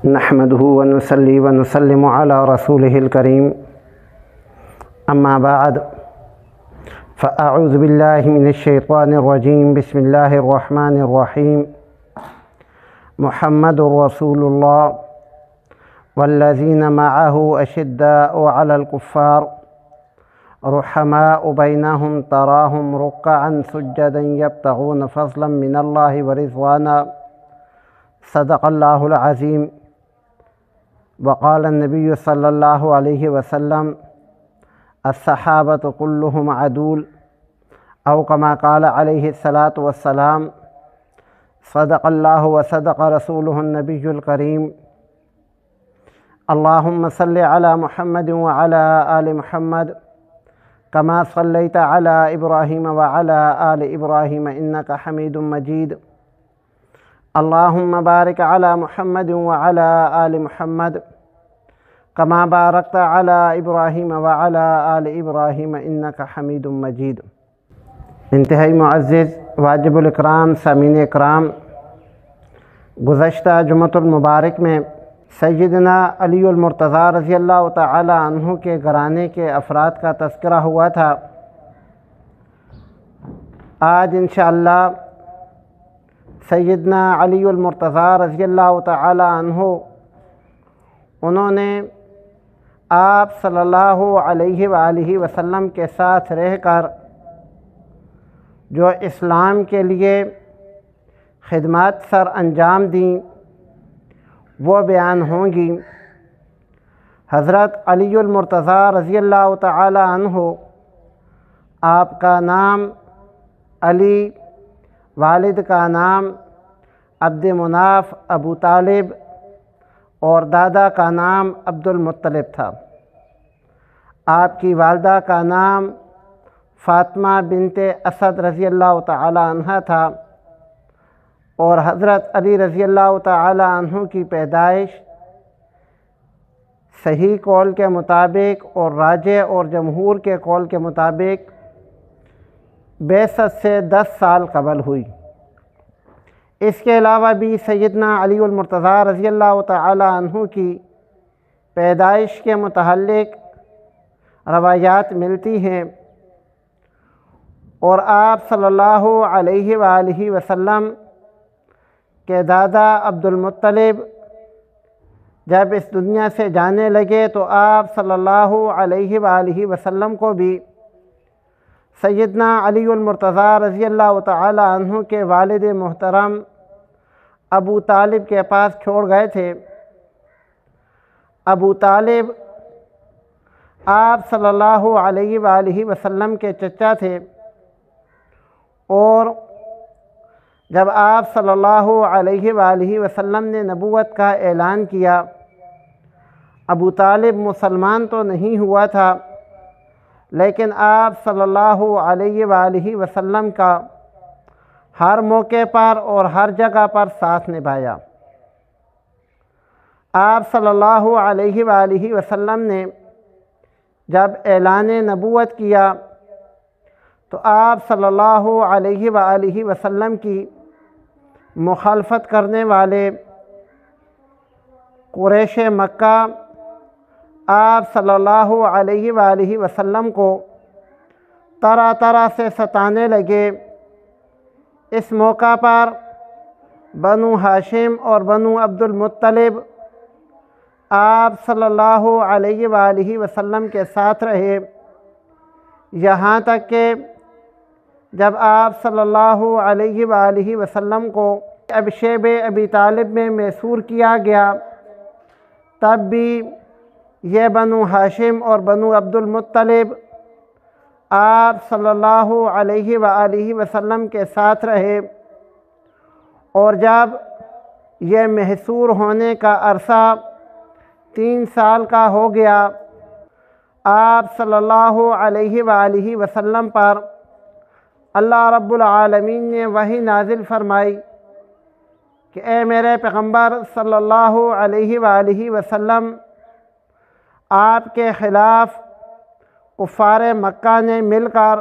نحمده ونصلي ونسلم على رسوله الكريم اما بعد فاعوذ بالله من الشيطان الرجيم بسم الله الرحمن الرحيم محمد رسول الله والذين معه أشداء على الكفار رحماء بينهم تراهم ركعا سجدا يبتغون فضلا من الله ورضوانا صدق الله العظيم. وقال النبي صلى الله عليه وسلم الصحابة كلهم عدول أو كما قال عليه الصلاة والسلام. صدق الله وصدق رسوله النبي الكريم. اللهم صل على محمد وعلى آل محمد كما صليت على إبراهيم وعلى آل إبراهيم إنك حميد مجيد. اللهم بارك على محمد وعلى آل محمد كما باركت على إبراهيم وعلى آل إبراهيم إنك حميد مجيد. انتہائی معزز واجب الاکرام سامعین اکرام، گزشتہ جمعۃ المبارک میں سیدنا علی المرتضیٰ رضی اللہ تعالی عنہ کے گھرانے کے افراد کا تذکرہ ہوا تھا. آج انشاءاللہ سیدنا علی المرتضیٰ رضی اللہ تعالی عنہ انہوں نے آپ صلی اللہ علیہ وآلہ وسلم کے ساتھ رہ کر جو اسلام کے لیے خدمات سر انجام دیں وہ بیان ہوں گی. حضرت علی المرتضیٰ رضی اللہ تعالی عنہ، آپ کا نام علی، والد کا نام عبد مناف ابو طالب اور دادا کا نام عبد المطلب تھا. آپ کی والدہ کا نام فاطمہ بنت اسد رضی اللہ تعالی عنہ تھا اور حضرت علی رضی اللہ تعالی عنہ کی پیدائش صحیح قول کے مطابق اور راجح اور جمہور کے قول کے مطابق بعثت سے 10 سال قبل ہوئی. اس کے علاوہ بھی سیدنا علی المرتضیٰ رضی اللہ تعالی عنہ کی پیدائش کے متعلق روایات ملتی ہیں اور آپ صلی اللہ علیہ وآلہ وسلم کہ دادا عبد المطلب جب اس دنیا سے جانے لگے تو آپ صلی اللہ علیہ وآلہ وسلم کو بھی سیدنا علی المرتضیٰ رضی اللہ تعالی عنہ کے والد محترم ابو طالب کے پاس چھوڑ گئے تھے. ابو طالب آپ صلی اللہ علیہ وآلہ وسلم کے چچا تھے اور جب آپ صلی اللہ علیہ وآلہ وسلم نے نبوت کا اعلان کیا، ابو طالب مسلمان تو نہیں ہوا تھا لیکن آپ صلی اللہ علیہ وآلہ وسلم کا ہر موقع پر اور ہر جگہ پر ساتھ نبھایا. آپ صلی اللہ علیہ وآلہ وسلم نے جب اعلان نبوت کیا تو آپ صلی اللہ علیہ وآلہ وسلم کی مخالفت کرنے والے قریش مکہ آپ صلی اللہ علیہ وآلہ وسلم کو طرح طرح سے ستانے لگے. اس موقع پر بنو ہاشم اور بنو عبد المطلب آپ صلی اللہ علیہ وآلہ وسلم کے ساتھ رہے، یہاں تک کہ جب آپ صلی اللہ علیہ وآلہ وسلم کو شیب ابی طالب میں میسور کیا گیا تب بھی یہ بنو ہاشم اور بنو عبد المطلب آپ صلی اللہ علیہ وآلہ وسلم کے ساتھ رہے. اور جب یہ محصور ہونے کا عرصہ 3 سال کا ہو گیا، آپ صلی اللہ علیہ وآلہ وسلم پر اللہ رب العالمین نے وحی نازل فرمائی کہ اے میرے پیغمبر صلی اللہ علیہ وآلہ وسلم، آپ کے خلاف کفار مکہ نے مل کر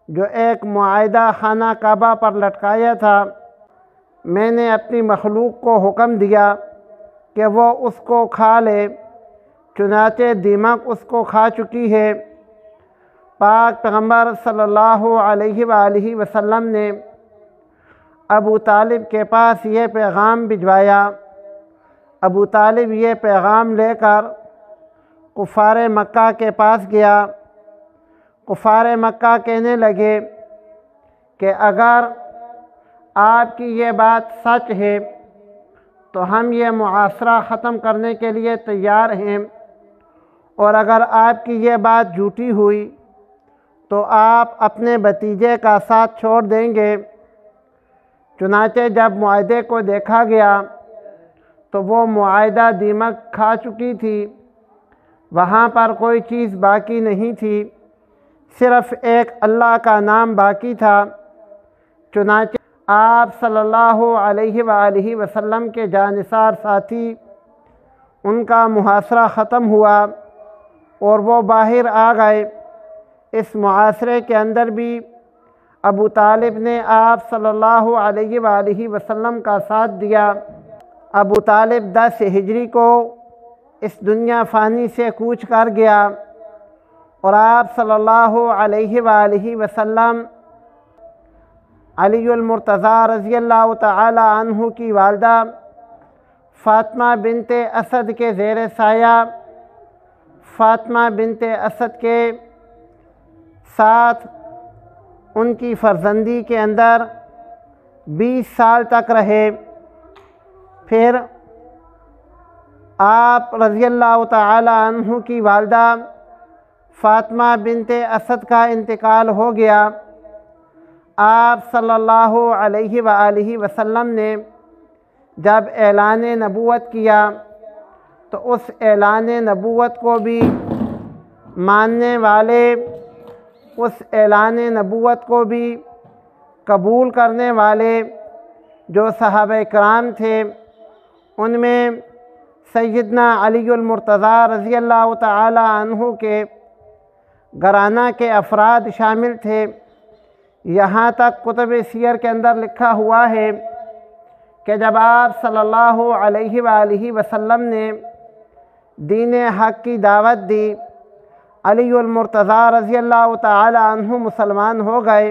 جو ایک معاہدہ خانہ کعبہ پر لٹکایا تھا، میں نے اپنی مخلوق کو حکم دیا کہ وہ اس کو کھا لے، چنانچہ دیمک اس کو کھا چکی ہے۔ پاک پیغمبر صلی اللہ علیہ وآلہ وسلم نے ابو طالب کے پاس یہ پیغام بھجوایا۔ ابو طالب یہ پیغام لے کر کفار مکہ کے پاس گیا۔ کفار مکہ کہنے لگے کہ اگر آپ کی یہ بات سچ ہے تو ہم یہ معاشرہ ختم کرنے کے لیے تیار ہیں، اور اگر آپ کی یہ بات جھوٹی ہوئی تو آپ اپنے بھتیجے کا ساتھ چھوڑ دیں گے۔ چنانچہ جب معاہدے کو دیکھا گیا تو وہ معاہدہ دیمک کھا چکی تھی، وہاں پر کوئی چیز باقی نہیں تھی، صرف ایک اللہ کا نام باقی تھا۔ چنانچہ آپ صلی اللہ علیہ وآلہ وسلم کے جانثار ساتھی، ان کا محاصرہ ختم ہوا اور وہ باہر آ گئے۔ اس محاصرے کے اندر بھی ابو طالب نے آپ صلی اللہ علیہ وآلہ وسلم کا ساتھ دیا۔ ابو طالب 10 ہجری کو اس دنیا فانی سے کوچ کر گیا، اور آپ صلی اللہ علیہ وآلہ وسلم علی المرتضیٰ رضی اللہ تعالی عنہ کی والدہ فاطمہ بنت اسد کے زیر سایہ، فاطمہ بنت اسد کے ساتھ ان کی فرزندی کے اندر 20 سال تک رہے۔ پھر آپ رضی اللہ تعالی عنہ کی والدہ فاطمہ بنت اسد کا انتقال ہو گیا۔ آپ صلی اللہ علیہ وآلہ وسلم نے جب اعلان نبوت کیا تو اس اعلان نبوت کو بھی ماننے والے، اس اعلان نبوت کو بھی قبول کرنے والے جو صحابہ کرام تھے، ان میں سیدنا علی المرتضیٰ رضی اللہ تعالی عنہ کے گھرانہ کے افراد شامل تھے۔ یہاں تک کتب سیر کے اندر لکھا ہوا ہے کہ جب آپ صلی اللہ علیہ وآلہ وسلم نے دین حق کی دعوت دی، علی المرتضیٰ رضی اللہ تعالی عنہ مسلمان ہو گئے،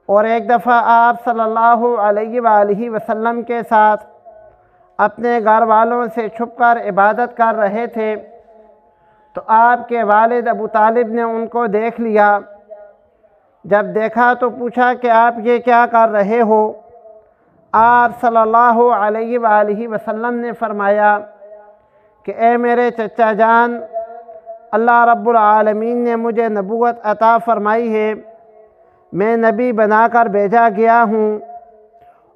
اور ایک دفعہ آپ صلی اللہ علیہ وآلہ وسلم کے ساتھ اپنے گھر والوں سے چھپ کر عبادت کر رہے تھے، تو آپ کے والد ابو طالب نے ان کو دیکھ لیا۔ جب دیکھا تو پوچھا کہ آپ یہ کیا کر رہے ہو؟ آپ صلی اللہ علیہ وآلہ وسلم نے فرمایا کہ اے میرے چچا جان، اللہ رب العالمین نے مجھے نبوت عطا فرمائی ہے، میں نبی بنا کر بھیجا گیا ہوں،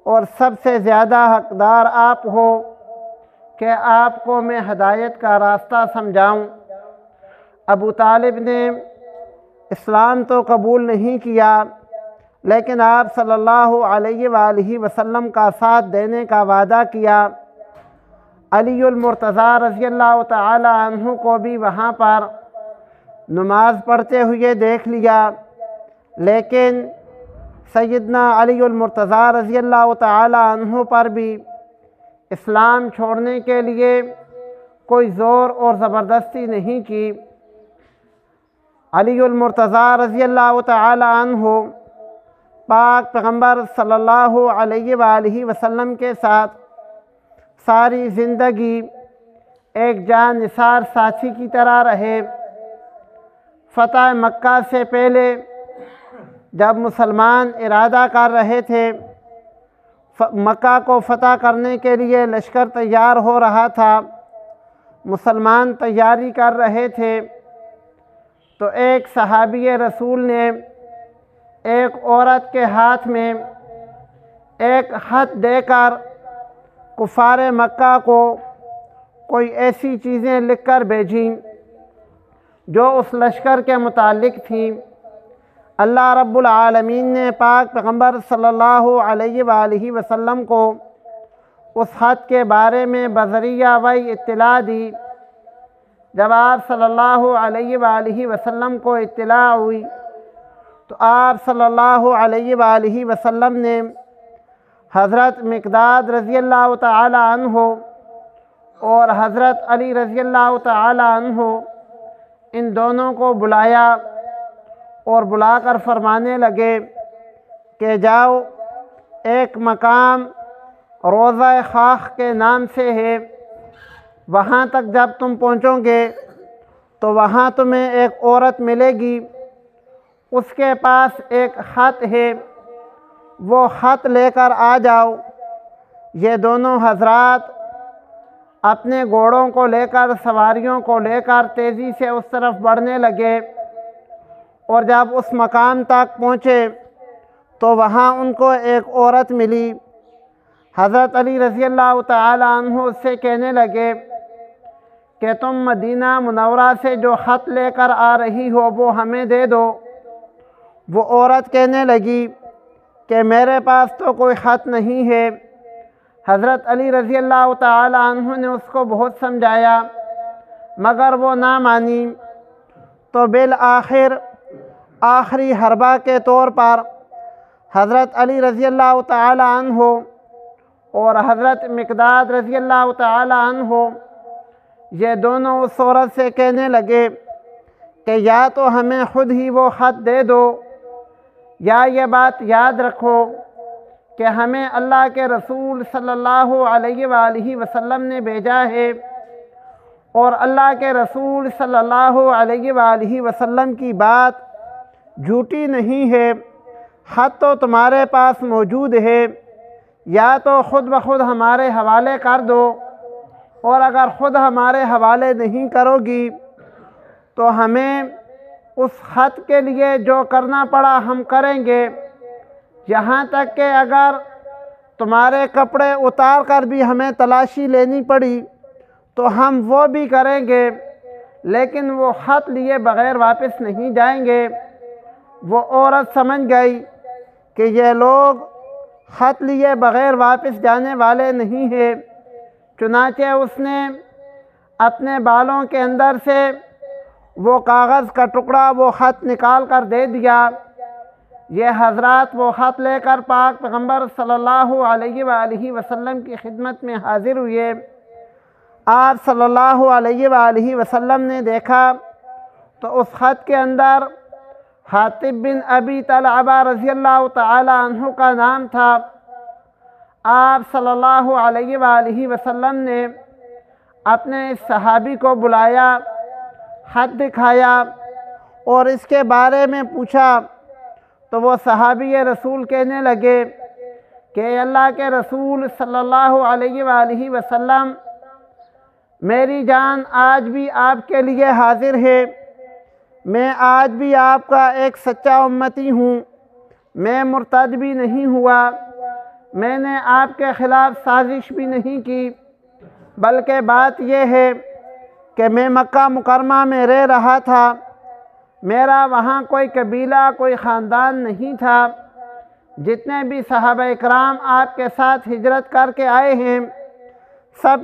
اور سب سے زیادہ حقدار آپ ہو کہ آپ کو میں ہدایت کا راستہ سمجھاؤں۔ ابو طالب نے اسلام تو قبول نہیں کیا، لیکن آپ صلی اللہ علیہ وآلہ وسلم کا ساتھ دینے کا وعدہ کیا۔ علی المرتضیٰ رضی اللہ تعالی عنہ کو بھی وہاں پر نماز پڑھتے ہوئے دیکھ لیا، لیکن سیدنا علی المرتضیٰ رضی اللہ تعالی عنہ پر بھی اسلام چھوڑنے کے لیے کوئی زور اور زبردستی نہیں کی۔ علی المرتضیٰ رضی اللہ تعالی عنہ پاک پیغمبر صلی اللہ علیہ وآلہ وسلم کے ساتھ ساری زندگی ایک جان نثار ساتھی کی طرح رہے۔ فتح مکہ سے پہلے جب مسلمان ارادہ کر رہے تھے، مکہ کو فتح کرنے کے لیے لشکر تیار ہو رہا تھا، مسلمان تیاری کر رہے تھے، تو ایک صحابی رسول نے ایک عورت کے ہاتھ میں ایک خط دے کر کفار مکہ کو کوئی ایسی چیزیں لکھ کر بھیجیں جو اس لشکر کے متعلق تھیں۔ اللہ رب العالمین نے پاک پیغمبر صلی اللہ علیہ وآلہ وسلم کو اس خط کے بارے میں بذریعہ وحی اطلاع دی۔ جب آپ صلی اللہ علیہ وآلہ وسلم کو اطلاع ہوئی تو آپ صلی اللہ علیہ وآلہ وسلم نے حضرت مقداد رضی اللہ تعالی عنہ اور حضرت علی رضی اللہ تعالی عنہ ان دونوں کو بلایا اور بلا کر فرمانے لگے کہ جاؤ، ایک مقام روضہ خاک کے نام سے ہے، وہاں تک جب تم پہنچو گے تو وہاں تمہیں ایک عورت ملے گی، اس کے پاس ایک خط ہے، وہ خط لے کر آ جاؤ۔ یہ دونوں حضرات اپنے گھوڑوں کو لے کر، سواریوں کو لے کر تیزی سے اس طرف بڑھنے لگے، اور جب اس مقام تک پہنچے تو وہاں ان کو ایک عورت ملی۔ حضرت علی رضی اللہ تعالی عنہ اس سے کہنے لگے کہ تم مدینہ منورہ سے جو خط لے کر آ رہی ہو وہ ہمیں دے دو۔ وہ عورت کہنے لگی کہ میرے پاس تو کوئی خط نہیں ہے۔ حضرت علی رضی اللہ تعالی عنہ نے اس کو بہت سمجھایا مگر وہ نہ مانی، تو بالآخر آخری حربہ کے طور پر حضرت علی رضی اللہ تعالی عنہ اور حضرت مقداد رضی اللہ تعالی عنہ یہ دونوں اس عورت سے کہنے لگے کہ یا تو ہمیں خود ہی وہ خط دے دو، یا یہ بات یاد رکھو کہ ہمیں اللہ کے رسول صلی اللہ علیہ وآلہ وسلم نے بھیجا ہے، اور اللہ کے رسول صلی اللہ علیہ وآلہ وسلم کی بات جھوٹی نہیں ہے۔ خط تو تمہارے پاس موجود ہے، یا تو خود بخود ہمارے حوالے کر دو، اور اگر خود ہمارے حوالے نہیں کرو گی تو ہمیں اس خط کے لیے جو کرنا پڑا ہم کریں گے، یہاں تک کہ اگر تمہارے کپڑے اتار کر بھی ہمیں تلاشی لینی پڑی تو ہم وہ بھی کریں گے، لیکن وہ خط لیے بغیر واپس نہیں جائیں گے۔ وہ عورت سمجھ گئی کہ یہ لوگ خط لیے بغیر واپس جانے والے نہیں ہیں، چنانچہ اس نے اپنے بالوں کے اندر سے وہ کاغذ کا ٹکڑا، وہ خط نکال کر دے دیا۔ یہ حضرات وہ خط لے کر پاک پیغمبر صلی اللہ علیہ وآلہ وسلم کی خدمت میں حاضر ہوئے۔ آپ صلی اللہ علیہ وآلہ وسلم نے دیکھا تو اس خط کے اندر حاطب بن ابی طلحہ رضی اللہ تعالی عنہ کا نام تھا۔ آپ صلی اللہ علیہ وآلہ وسلم نے اپنے اس صحابی کو بلایا، خط دکھایا اور اس کے بارے میں پوچھا، تو وہ صحابی رسول کہنے لگے کہ اللہ کے رسول صلی اللہ علیہ وآلہ وسلم، میری جان آج بھی آپ کے لیے حاضر ہے، میں آج بھی آپ کا ایک سچا امتی ہوں، میں مرتد بھی نہیں ہوا، میں نے آپ کے خلاف سازش بھی نہیں کی، بلکہ بات یہ ہے کہ میں مکہ مکرمہ میں رہ رہا تھا، میرا وہاں کوئی قبیلہ، کوئی خاندان نہیں تھا، جتنے بھی صحابہ اکرام آپ کے ساتھ ہجرت کر کے آئے ہیں سب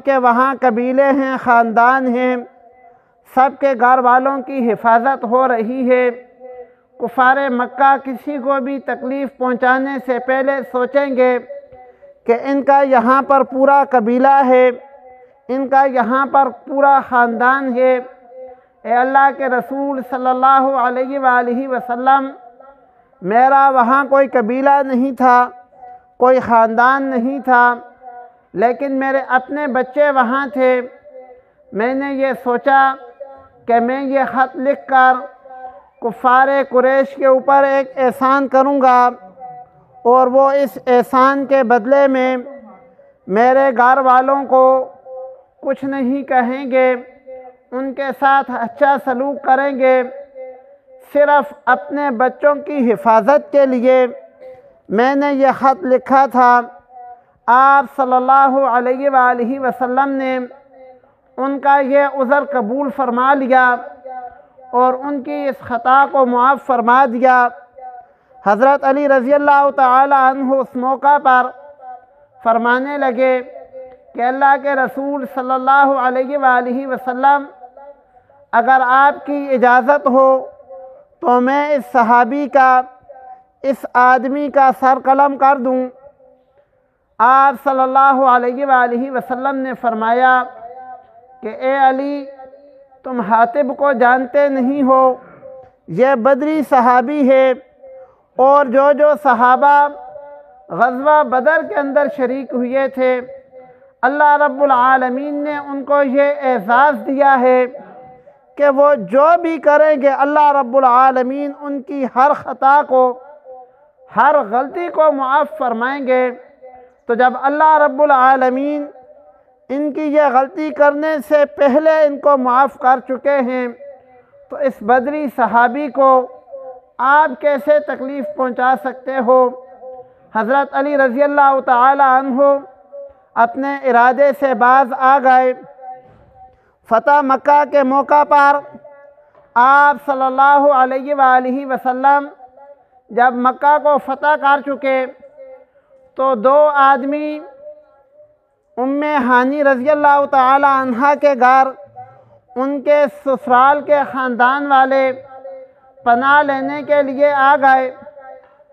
کے وہاں قبیلے ہیں، خاندان ہیں، سب کے گھر والوں کی حفاظت ہو رہی ہے۔ کفار مکہ کسی کو بھی تکلیف پہنچانے سے پہلے سوچیں گے کہ ان کا یہاں پر پورا قبیلہ ہے، ان کا یہاں پر پورا خاندان ہے۔ اے اللہ کے رسول صلی اللہ علیہ وآلہ وسلم، میرا وہاں کوئی قبیلہ نہیں تھا، کوئی خاندان نہیں تھا، لیکن میرے اپنے بچے وہاں تھے۔ میں نے یہ سوچا کہ میں یہ خط لکھ کر کفار قریش کے اوپر ایک احسان کروں گا، اور وہ اس احسان کے بدلے میں میرے گھر والوں کو کچھ نہیں کہیں گے، ان کے ساتھ اچھا سلوک کریں گے، صرف اپنے بچوں کی حفاظت کے لیے میں نے یہ خط لکھا تھا۔ آپ صلی اللہ علیہ وآلہ وسلم نے ان کا یہ عذر قبول فرما لیا اور ان کی اس خطا کو معاف فرما دیا۔ حضرت علی رضی اللہ تعالی عنہ اس موقع پر فرمانے لگے کہ اللہ کے رسول صلی اللہ علیہ وآلہ وسلم، اگر آپ کی اجازت ہو تو میں اس صحابی کا، اس آدمی کا سر قلم کر دوں۔ آپ صلی اللہ علیہ وآلہ وسلم نے فرمایا کہ اے علی، تم حاطب کو جانتے نہیں ہو، یہ بدری صحابی ہے، اور جو صحابہ غزوہ بدر کے اندر شریک ہوئے تھے، اللہ رب العالمین نے ان کو یہ اعزاز دیا ہے کہ وہ جو بھی کریں گے اللہ رب العالمین ان کی ہر خطا کو، ہر غلطی کو معاف فرمائیں گے۔ تو جب اللہ رب العالمین ان کی یہ غلطی کرنے سے پہلے ان کو معاف کر چکے ہیں، تو اس بدری صحابی کو آپ کیسے تکلیف پہنچا سکتے ہو؟ حضرت علی رضی اللہ تعالی عنہ اپنے ارادے سے باز آ گئے۔ فتح مکہ کے موقع پر آپ صلی اللہ علیہ وآلہ وسلم جب مکہ کو فتح کر چکے تو دو آدمی ام ہانی رضی اللہ تعالی عنہ کے گھر ان کے سسرال کے خاندان والے پناہ لینے کے لیے آ گئے۔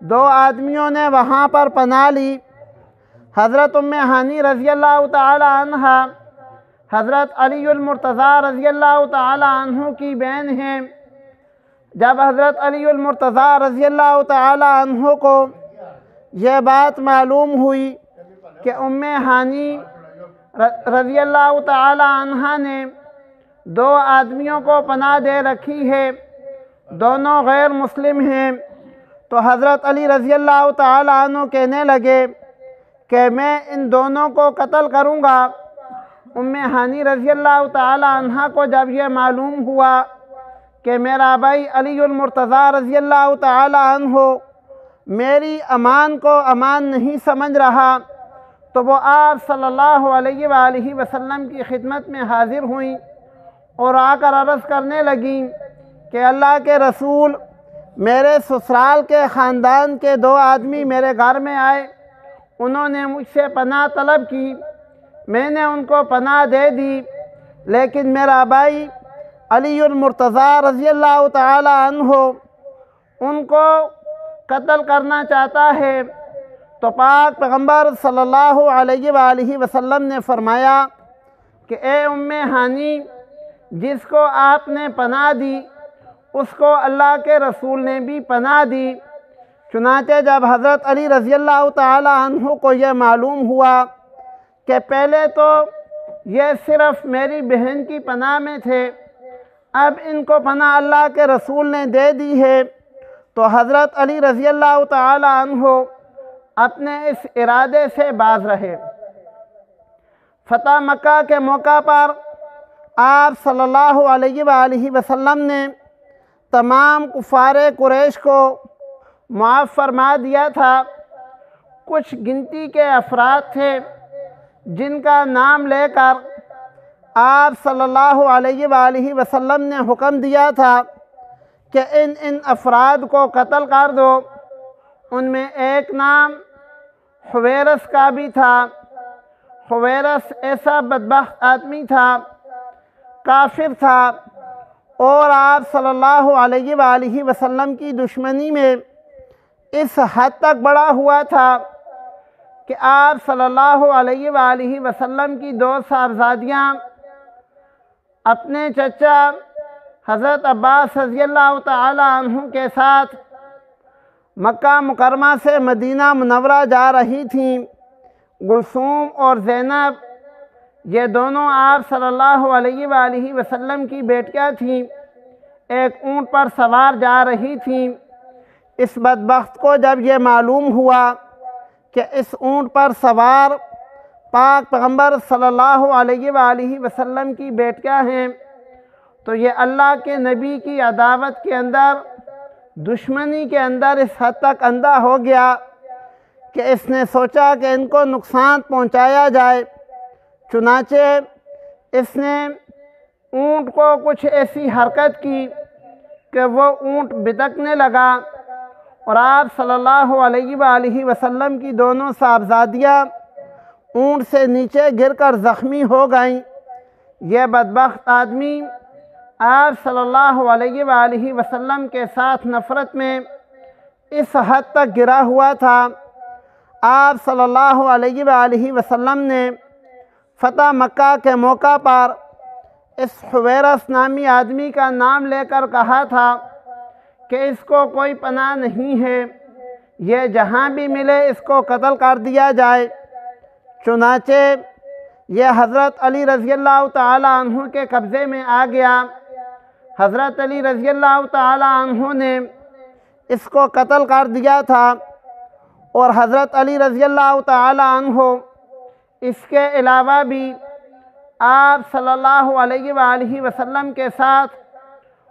دو آدمیوں نے وہاں پر پناہ لی۔ حضرت ام ہانی رضی اللہ تعالی عنہ حضرت علی المرتضیٰ رضی اللہ تعالی عنہ کی بہن ہیں۔ جب حضرت علی المرتضیٰ رضی اللہ تعالی عنہ کو یہ بات معلوم ہوئی کہ ام ہانی رضی اللہ تعالی عنہ نے دو آدمیوں کو پناہ دے رکھی ہے، دونوں غیر مسلم ہیں، تو حضرت علی رضی اللہ تعالی عنہ کہنے لگے کہ میں ان دونوں کو قتل کروں گا۔ ام ہانی رضی اللہ تعالی عنہ کو جب یہ معلوم ہوا کہ میرا بھائی علی المرتضیٰ رضی اللہ تعالی عنہ میری امان کو امان نہیں سمجھ رہا، تو وہ آپ صلی اللہ علیہ وآلہ وسلم کی خدمت میں حاضر ہوئیں اور آ کر عرض کرنے لگیں کہ اللہ کے رسول، میرے سسرال کے خاندان کے دو آدمی میرے گھر میں آئے، انہوں نے مجھ سے پناہ طلب کی، میں نے ان کو پناہ دے دی، لیکن میرا بھائی علی المرتضیٰ رضی اللہ تعالی عنہ ان کو قتل کرنا چاہتا ہے۔ تو پاک پیغمبر صلی اللہ علیہ وآلہ وسلم نے فرمایا کہ اے ام ہانی، جس کو آپ نے پناہ دی اس کو اللہ کے رسول نے بھی پناہ دی۔ چنانچہ جب حضرت علی رضی اللہ تعالی عنہ کو یہ معلوم ہوا کہ پہلے تو یہ صرف میری بہن کی پناہ میں تھے، اب ان کو پناہ اللہ کے رسول نے دے دی ہے، تو حضرت علی رضی اللہ تعالی عنہ اپنے اس ارادے سے باز رہے۔ فتح مکہ کے موقع پر آپ صلی اللہ علیہ وآلہ وسلم نے تمام کفار قریش کو معاف فرما دیا تھا۔ کچھ گنتی کے افراد تھے جن کا نام لے کر آپ صلی اللہ علیہ وآلہ وسلم نے حکم دیا تھا کہ ان افراد کو قتل کر دو۔ ان میں ایک نام حویرث کا بھی تھا۔ حویرث ایسا بدبخت آدمی تھا، کافر تھا، اور آپ صلی اللہ علیہ وآلہ وسلم کی دشمنی میں اس حد تک بڑا ہوا تھا کہ آپ صلی اللہ علیہ وآلہ وسلم کی دو صاحبزادیاں اپنے چچا حضرت عباس رضی اللہ تعالی عنہ کے ساتھ مکہ مکرمہ سے مدینہ منورہ جا رہی تھیں۔ گلثوم اور زینب یہ دونوں آپ صلی اللہ علیہ وآلہ وسلم کی بیٹیاں تھیں، ایک اونٹ پر سوار جا رہی تھیں۔ اس بدبخت کو جب یہ معلوم ہوا کہ اس اونٹ پر سوار پاک پیغمبر صلی اللہ علیہ وآلہ وسلم کی بیٹیاں ہیں، تو یہ اللہ کے نبی کی عداوت کے اندر، دشمنی کے اندر اس حد تک اندھا ہو گیا کہ اس نے سوچا کہ ان کو نقصان پہنچایا جائے۔ چنانچہ اس نے اونٹ کو کچھ ایسی حرکت کی کہ وہ اونٹ بدکنے لگا، اور آپ صلی اللہ علیہ وآلہ وسلم کی دونوں صاحبزادیاں اونٹ سے نیچے گر کر زخمی ہو گئیں۔ یہ بدبخت آدمی آپ صلی اللہ علیہ وآلہ وسلم کے ساتھ نفرت میں اس حد تک گرا ہوا تھا۔ آپ صلی اللہ علیہ وآلہ وسلم نے فتح مکہ کے موقع پر اس حویرث نامی آدمی کا نام لے کر کہا تھا کہ اس کو کوئی پناہ نہیں ہے، یہ جہاں بھی ملے اس کو قتل کر دیا جائے۔ چنانچہ یہ حضرت علی رضی اللہ تعالی عنہ کے قبضے میں آ گیا۔ حضرت علی رضی اللہ تعالی عنہ نے اس کو قتل کر دیا تھا، اور حضرت علی رضی اللہ تعالی عنہ اس کے علاوہ بھی آپ صلی اللہ علیہ وآلہ وسلم کے ساتھ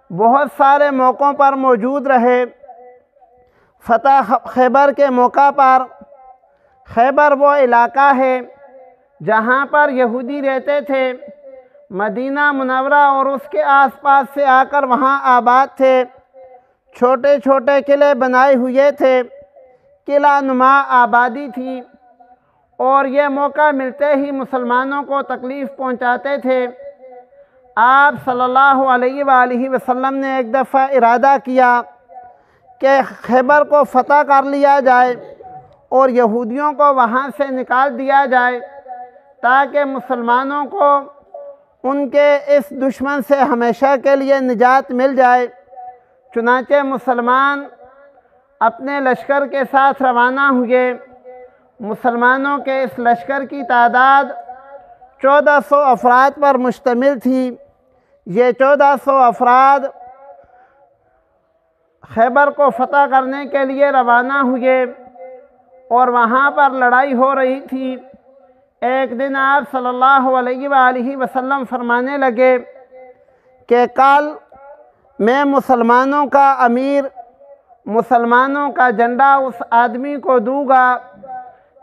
بہت سارے موقعوں پر موجود رہے۔ فتح خیبر کے موقع پر، خیبر وہ علاقہ ہے جہاں پر یہودی رہتے تھے، مدینہ منورہ اور اس کے آس پاس سے آ کر وہاں آباد تھے، چھوٹے چھوٹے قلعے بنائے ہوئے تھے، قلعہ نما آبادی تھی، اور یہ موقع ملتے ہی مسلمانوں کو تکلیف پہنچاتے تھے۔ آپ صلی اللہ علیہ وآلہ وسلم نے ایک دفعہ ارادہ کیا کہ خیبر کو فتح کر لیا جائے اور یہودیوں کو وہاں سے نکال دیا جائے، تاکہ مسلمانوں کو ان کے اس دشمن سے ہمیشہ کے لیے نجات مل جائے۔ چنانچہ مسلمان اپنے لشکر کے ساتھ روانہ ہوئے۔ مسلمانوں کے اس لشکر کی تعداد 1400 افراد پر مشتمل تھی۔ یہ 1400 افراد خیبر کو فتح کرنے کے لیے روانہ ہوئے، اور وہاں پر لڑائی ہو رہی تھی۔ ایک دن آپ صلی اللہ علیہ وآلہ وسلم فرمانے لگے کہ کل میں مسلمانوں کا امیر، مسلمانوں کا جھنڈا اس آدمی کو دوں گا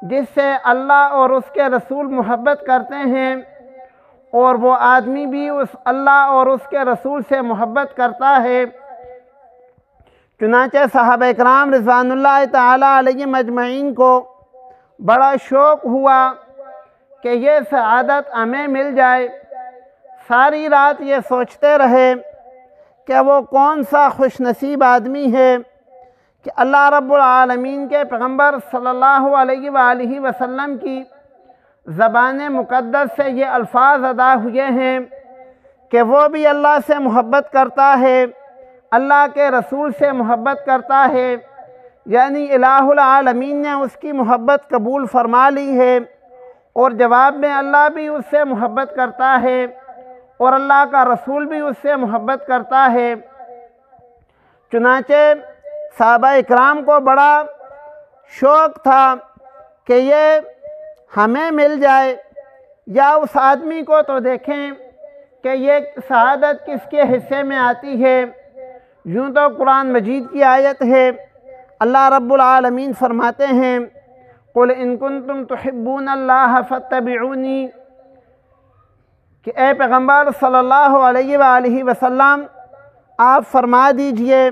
جس سے اللہ اور اس کے رسول محبت کرتے ہیں، اور وہ آدمی بھی اس اللہ اور اس کے رسول سے محبت کرتا ہے۔ چنانچہ صحابہ اکرام رضوان اللہ تعالی علیہم اجمعین کو بڑا شوق ہوا کہ یہ سعادت ہمیں مل جائے۔ ساری رات یہ سوچتے رہے کہ وہ کون سا خوش نصیب آدمی ہے کہ اللہ رب العالمین کے پیغمبر صلی اللہ علیہ وآلہ وسلم کی زبان مقدس سے یہ الفاظ ادا ہوئے ہیں کہ وہ بھی اللہ سے محبت کرتا ہے، اللہ کے رسول سے محبت کرتا ہے، یعنی الہ العالمین نے اس کی محبت قبول فرما لی ہے، اور جواب میں اللہ بھی اس سے محبت کرتا ہے، اور اللہ کا رسول بھی اس سے محبت کرتا ہے۔ چنانچہ صحابہ اکرام کو بڑا شوق تھا کہ یہ ہمیں مل جائے، یا اس آدمی کو تو دیکھیں کہ یہ سعادت کس کے حصے میں آتی ہے۔ یوں تو قرآن مجید کی آیت ہے، اللہ رب العالمین فرماتے ہیں قُلْ إِن كُنتُمْ تُحِبُّونَ اللَّهَ فَاتَّبِعُونِي، کہ اے پیغمبر صلی اللہ علیہ وآلہ وسلم آپ فرما دیجئے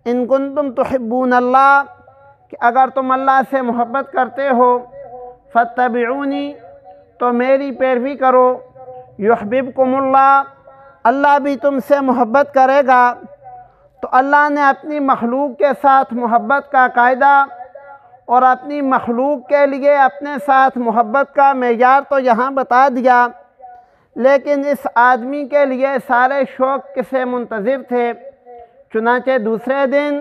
ان کنتم تحبون اللہ، کہ اگر تم اللہ سے محبت کرتے ہو، فاتبعونی، تو میری پیروی کرو، یحببکم اللہ، اللہ بھی تم سے محبت کرے گا۔ تو اللہ نے اپنی مخلوق کے ساتھ محبت کا قاعدہ اور اپنی مخلوق کے لیے اپنے ساتھ محبت کا معیار تو یہاں بتا دیا، لیکن اس آدمی کے لیے سارے شوق کسے منتظر تھے۔ چنانچہ دوسرے دن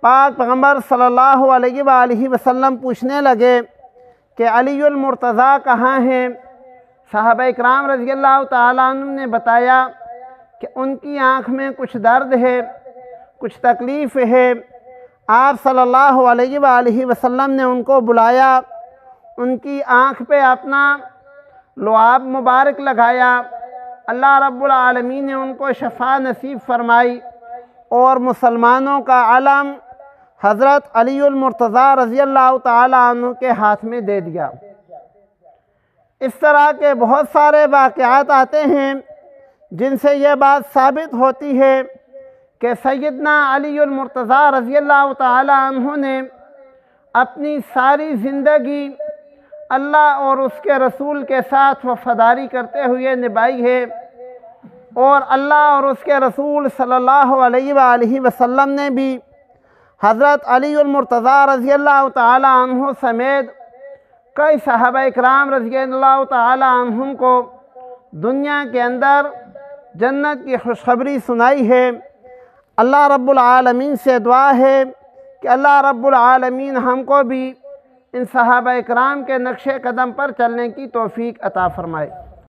پاک پیغمبر صلی اللہ علیہ وآلہ وسلم پوچھنے لگے کہ علی المرتضیٰ کہاں ہیں؟ صحابہ اکرام رضی اللہ تعالیٰ عنہ نے بتایا کہ ان کی آنکھ میں کچھ درد ہے، کچھ تکلیف ہے۔ آپ صلی اللہ علیہ وآلہ وسلم نے ان کو بلایا، ان کی آنکھ پہ اپنا لعاب مبارک لگایا، اللہ رب العالمین نے ان کو شفا نصیب فرمائی، اور مسلمانوں کا علم حضرت علی المرتضیٰ رضی اللہ تعالی عنہ کے ہاتھ میں دے دیا۔ اس طرح کے بہت سارے واقعات آتے ہیں جن سے یہ بات ثابت ہوتی ہے کہ سیدنا علی المرتضیٰ رضی اللہ تعالی عنہ نے اپنی ساری زندگی اللہ اور اس کے رسول کے ساتھ وفاداری کرتے ہوئے نبھائی ہے، اور اللہ اور اس کے رسول صلی اللہ علیہ وآلہ وسلم نے بھی حضرت علی المرتضیٰ رضی اللہ تعالی عنہ سمیت کئی صحابہ اکرام رضی اللہ تعالی عنہم کو دنیا کے اندر جنت کی خوشخبری سنائی ہے۔ اللہ رب العالمین سے دعا ہے کہ اللہ رب العالمین ہم کو بھی ان صحابہ اکرام کے نقش قدم پر چلنے کی توفیق عطا فرمائے۔